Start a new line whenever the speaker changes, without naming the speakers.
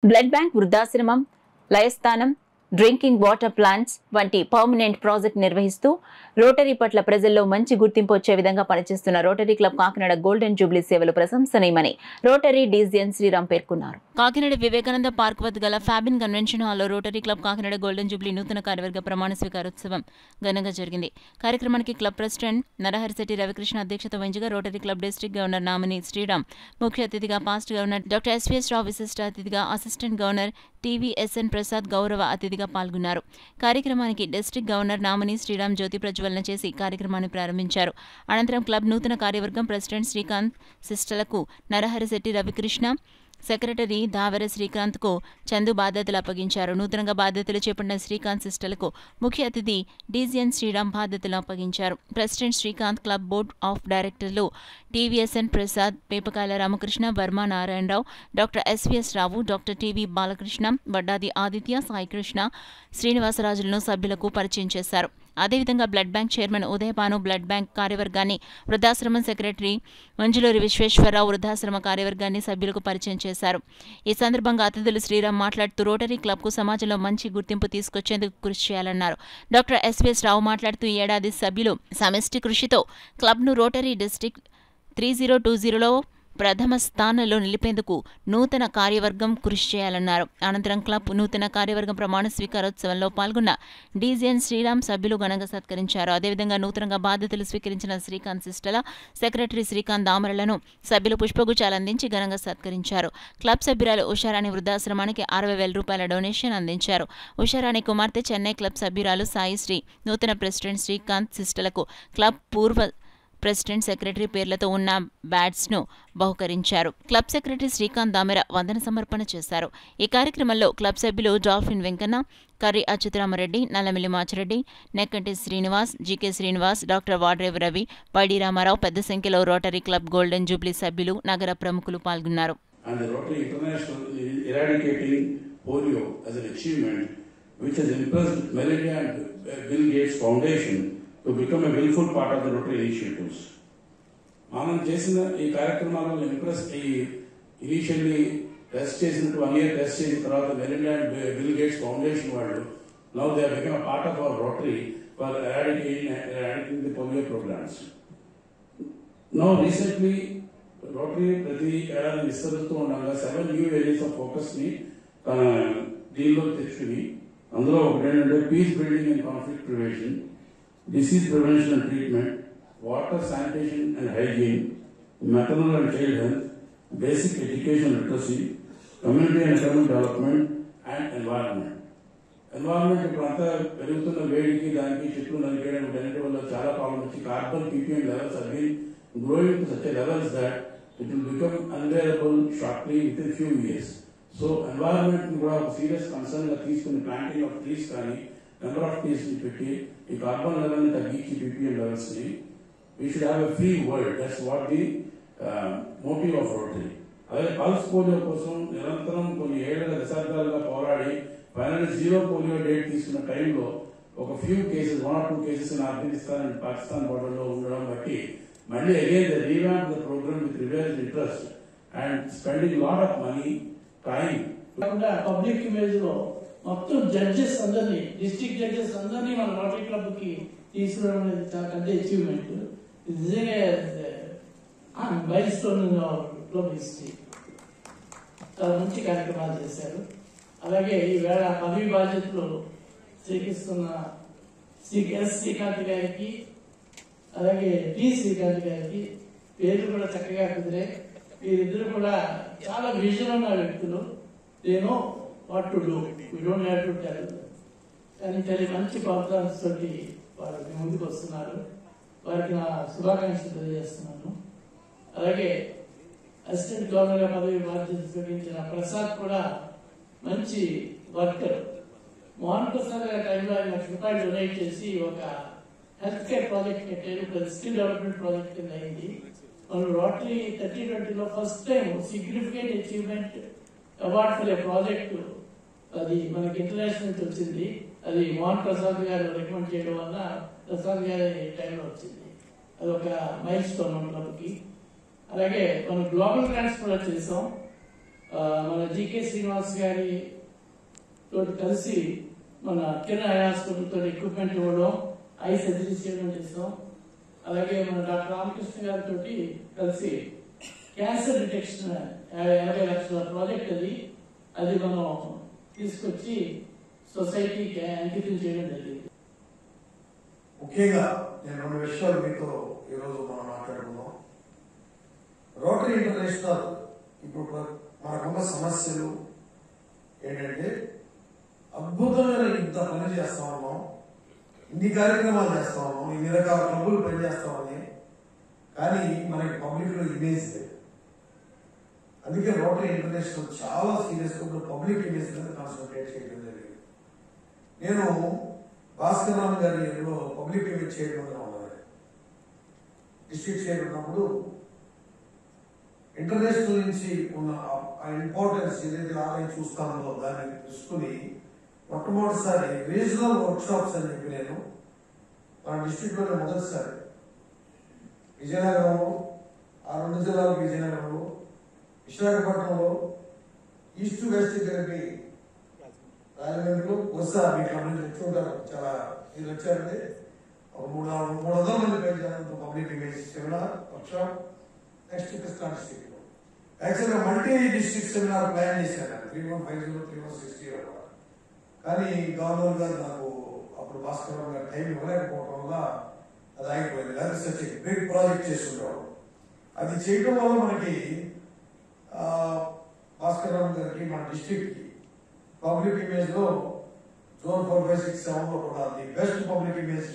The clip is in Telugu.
బ్లడ్ బ్యాంక్, వృద్ధాశ్రమం, లయస్థానం, డ్రింకింగ్ వాటర్ ప్లాంట్స్ వంటి పర్మనెంట్ ప్రాజెక్ట్ నిర్వహిస్తూ రోటరీ పట్ల ప్రజల్లో మంచి గుర్తింపు వచ్చే విధంగా పనిచేస్తున్న Rotary club Kakinada golden jubilee సేవలు ప్రశంసనీయమని రోటరీ డీజీఎన్ శ్రీరామ్ పేర్కొన్నారు. కాకినాడ వివేకానంద పార్క్ వద్ద గల ఫ్యాబిన్ కన్వెన్షన్ హాల్లో rotary club Kakinada golden Jubilee నూతన కార్యవర్గ ప్రమాణ స్వీకారోత్సవం ఘనంగా జరిగింది. కార్యక్రమానికి క్లబ్ ప్రెసిడెంట్ నరహరిశెట్టి రవికృష్ణ అధ్యక్షత వహించగా rotary club district governor nominee Sriram, ముఖ్య అతిథిగా past governor doctor SVS Rao, విశిష్ట అతిథిగా అసిస్టెంట్ గవర్నర్ టీవీఎస్ఎన్ ప్రసాద్ గౌరవ అతిథిగా పాల్గొన్నారు. కార్యక్రమానికి డిస్ట్రిక్ట్ గవర్నర్ నామిని శ్రీరామ్ జ్యోతి ప్రజ్వలన చేసి కార్యక్రమాన్ని ప్రారంభించారు. అనంతరం క్లబ్ నూతన కార్యవర్గం ప్రెసిడెంట్ శ్రీకాంత్ సిస్టలకు నరహరిశెట్టి రవికృష్ణ, సెక్రటరీ దావెర శ్రీకాంత్కు చందు బాధ్యతలు అప్పగించారు. నూతనంగా బాధ్యతలు చేపట్టిన శ్రీకాంత్ సిస్టలకు ముఖ్య అతిథి డీజీఎన్ శ్రీరామ్ బాధ్యతలు అప్పగించారు. President Srikanth, club board of డైరెక్టర్లు TVSN Prasad, Pepakayala Ramakrishna, Varma Narayanarao, doctor SVS Rao, doctor TV Balakrishna, Vaddadi Aditya, Saikrishna, శ్రీనివాసరాజులను సభ్యులకు పరిచయం చేశారు. అదేవిధంగా blood bank chairman Udayapanu, blood bank కార్యవర్గాన్ని, వృద్ధాశ్రమం సెక్రటరీ మంజులూరి విశ్వేశ్వరరావు, వృద్ధాశ్రమ కార్యవర్గాన్ని సభ్యులకు పరిచయం చేశారు. ఈ సందర్భంగా అతిథులు శ్రీరామ్ మాట్లాడుతూ రోటరీ క్లబ్కు సమాజంలో మంచి గుర్తింపు తీసుకొచ్చేందుకు కృషి చేయాలన్నారు. డాక్టర్ ఎస్వీఎస్ రావు మాట్లాడుతూ ఈ ఏడాది సభ్యులు సమిష్టి కృషితో క్లబ్ను రోటరీ డిస్ట్రిక్ట్ 3020లో ప్రథమ స్థానంలో నిలిపేందుకు నూతన కార్యవర్గం కృషి చేయాలన్నారు. అనంతరం క్లబ్ నూతన కార్యవర్గం ప్రమాణ స్వీకారోత్సవంలో పాల్గొన్న డీజీఎన్ శ్రీరామ్ సభ్యులు ఘనంగా సత్కరించారు. అదేవిధంగా నూతనంగా బాధ్యతలు స్వీకరించిన శ్రీకాంత్ సిస్టల, సెక్రటరీ శ్రీకాంత్ దామరలను సభ్యులు పుష్పగుచ్చాలు అందించి ఘనంగా సత్కరించారు. క్లబ్ సభ్యురాలు ఉషారాణి వృద్ధాశ్రమానికి 60,000 రూపాయల డొనేషన్ అందించారు. ఉషారాణి కుమార్తె చెన్నై క్లబ్ సభ్యురాలు సాయిశ్రీ నూతన ప్రెసిడెంట్ శ్రీకాంత్ సిస్టలకు క్లబ్ పూర్వ ప్రెసిడెంట్, సెక్రటరీ పేర్లతో ఉన్న బ్యాడ్స్ను బహుకరించారు. క్లబ్ సెక్రటరీ శ్రీకాంత్ దామెర వందన సమర్పణ చేశారు. ఈ కార్యక్రమంలో క్లబ్ సభ్యులు Dolphin Venkanna, Karri Achyutaramareddy, Nallamilli Machireddy, Nekkanti Srinivas, GK Srinivas, doctor Vadrev Ravi, YD Ramarao, పెద్ద సంఖ్యలో రోటరీ క్లబ్ గోల్డెన్ జూబ్లీ సభ్యులు, నగర ప్రముఖులు పాల్గొన్నారు.
to become a willful part of the Rotary initiatives. మనం చేసిన ఈ కార్యక్రమాలను ఇనిషియల్లీ టెస్ట్ చేసినట్టు 1 year టెస్ట్ చేసిన తర్వాత Melinda and Bill Gates foundation వాళ్ళు now they have become a part of our Rotary for eradicating the polio programmes. Now recently Rotary ప్రతి ఏడాది విస్తరిస్తూ ఉండగా 7 new areas of focus ని తన దీనిలో తెచ్చుకుని అందులో ఒకటి ఏంటంటే peace building and conflict prevention, disease prevention and treatment, water sanitation and hygiene, maternal and child health, basic education literacy, community and economic development, and environment. Environment ఇప్పుడు పెరుగుతున్న వేడికి దానికి చెట్లు నరికేయడం వీటన్నిటి వల్ల చాలా ప్రాబ్లం వచ్చి carbon ppm levels have been growing to such a levels that it will become unbearable shortly within few years. So environment కూడా ఒక సీరియస్ కన్సర్న్ గా తీసుకుని ప్లాంటింగ్ ఆఫ్ ట్రీస్ కానీ నెంబర్ ఆఫ్ ట్రీస్ ని పెట్టి ఈ కార్బన్ లెవెల్ ని తగ్గించి ppm లెవెల్స్ ని we should have a free world. That's what the motive of rotary. అదే పల్స్ పోలియో కోసం నిరంతరం కొన్ని ఏళ్ల దశాబ్దాలుగా పోరాడి ఫైనల్ 0 పోలియో డేట్ తీసుకున్న టైంలో ఒక few cases 1 or 2 cases in Afghanistan and Pakistan border లో ఉండడం బట్టి మళ్ళీ again the revamp the programme with revised interest and spending lot of money, time.
Public image లో మొత్తం జడ్జెస్ అందరినీ, డిస్ట్రిక్ట్ జడ్జెస్ అందరినీ మన రోటరీ క్లబ్ కి తీసుకురావడం అనేది చాలా పెద్ద అచీవ్మెంట్. నిజంగా మైల్ స్టోన్ క్లబ్ హిస్టరీ. చాలా మంచి కార్యక్రమాలు చేశారు. అలాగే ఈవేళ పదవి బాధ్యతలు స్వీకరిస్తున్న ఎస్ శ్రీకాంత్ గారికి, అలాగే టి శ్రీకాంత్ గారికి పేర్లు కూడా చక్కగా కుదిరే. వీరిద్దరు కూడా చాలా విజన్ ఉన్న వ్యక్తులు. నేను what to do, we don't have to tell them. కానీ చాలా మంచి ప్రోగ్రామ్స్ తోటి వారు ముందుకు వస్తున్నారు. వారికి నా శుభాకాంక్షలు తెలియజేస్తున్నాను. అలాగే అసిస్టెంట్ గవర్నర్ గా పదవి బాధ్యత స్వీకరించిన ప్రసాద్ కూడా మంచి వర్కర్. మోహన్ ప్రసాద్ గారి టైంలో 1 లక్ష రూపాయలు డొనేట్ చేసి ఒక హెల్త్ కేర్ ప్రాజెక్ట్ పెట్టారు. స్కిల్ డెవలప్మెంట్ ప్రాజెక్ట్ కింద అయింది. మనం రోటరీ 3020లో first time significant achievement award for a project అది మనకి ఇంటర్నేషనల్ నుంచి వచ్చింది. అది మోహన్ ప్రసాద్ గారు రికమెండ్ చేయడం వల్ల ప్రసాద్ గారి టైంలో వచ్చింది. అది ఒక మైల్ స్టోన్ క్లబ్కి. అలాగే మనం గ్లోబల్ గ్రాంట్స్ కూడా చేసాం. మన జీకే శ్రీనివాస్ గారి తోటి కలిసి మన కిరణ్ ఐ హాస్పిటల్ తోటి ఎక్విప్మెంట్ ఇవ్వడం, ఐ సర్జరీ చేయడం చేస్తాం. అలాగే మన డాక్టర్ రామకృష్ణ గారితో కలిసి క్యాన్సర్ డిటెక్షన్ 50 లక్షల ప్రాజెక్ట్ అది మనం తీసుకొచ్చి సొసైటీకి అంకితం చేయడం జరిగింది.
ముఖ్యంగా నేను 2 విషయాలు మీతో ఈరోజు మనం మాట్లాడుకుందాం. రోటరీ ఇంటర్నేషనల్ ఇప్పుడు మనకున్న సమస్యలు ఏంటంటే అద్భుతమైన ఇంత పని చేస్తా ఉన్నాం, ఇన్ని కార్యక్రమాలు చేస్తా ఉన్నాం, ఇన్ని రకాల క్లబ్బులు పనిచేస్తామని, కానీ మనకి పబ్లిక్ లో ఇమేజ్ లేదు. అందుకే రోటరీ ఇంటర్నేషనల్ చాలా సీరియస్ గా పబ్లిక్ ఇమేజ్ మీద కాన్సన్ట్రేట్ చేయడం జరిగింది. నేను భాస్కర్ రామ్ గారి పబ్లిక్ ఇమేజ్ చేయడంలో ఉన్నది. డిస్ట్రిక్ట్ చైర్ ఉన్నప్పుడు ఇంటర్నేషనల్ నుంచి ఉన్న ఆ ఇంపార్టెన్స్ ఏదైతే ఆలయం చూస్తామో దాన్ని తీసుకుని మొట్టమొదటిసారి రీజనల్ వర్క్ షాప్స్ అని చెప్పి నేను మన డిస్ట్రిక్ట్ లోనే మొదటిసారి విజయనగరంలో, ఆ 2 జిల్లాలు విజయనగరంలో, విశాఖపట్నంలో, ఈస్ట్ వెస్ట్ కలిపి రాజమండ్రిలో బహుశా మీకు గమనించి చూడాలి. చాలా మీరు వచ్చారంటే ఒక 300 మంది పైన public image seminar work shop. Next Krishna district లో యాక్చువల్గా మల్టీ డిస్ట్రిక్ట్ సెమినార్ ప్లాన్ చేశాను 3150 3160 కానీ గవర్నర్ గారు నాకు అప్పుడు భాస్కర్ రావు గారు టైం ఇవ్వలేకపోవడం వల్ల అది ఆగిపోయింది. లేదా సచ్ బిగ్ ప్రాజెక్ట్ చేస్తుంటారు. అది చేయడం వల్ల మనకి భాస్కర్ రావు గారికి మన డిస్ట్రిక్ట్ కి పబ్లిక్ ఇమేజ్ లో జోన్ 4, 5, 6, 7 లో కూడా ది బెస్ట్ పబ్లిక్ ఇమేజ్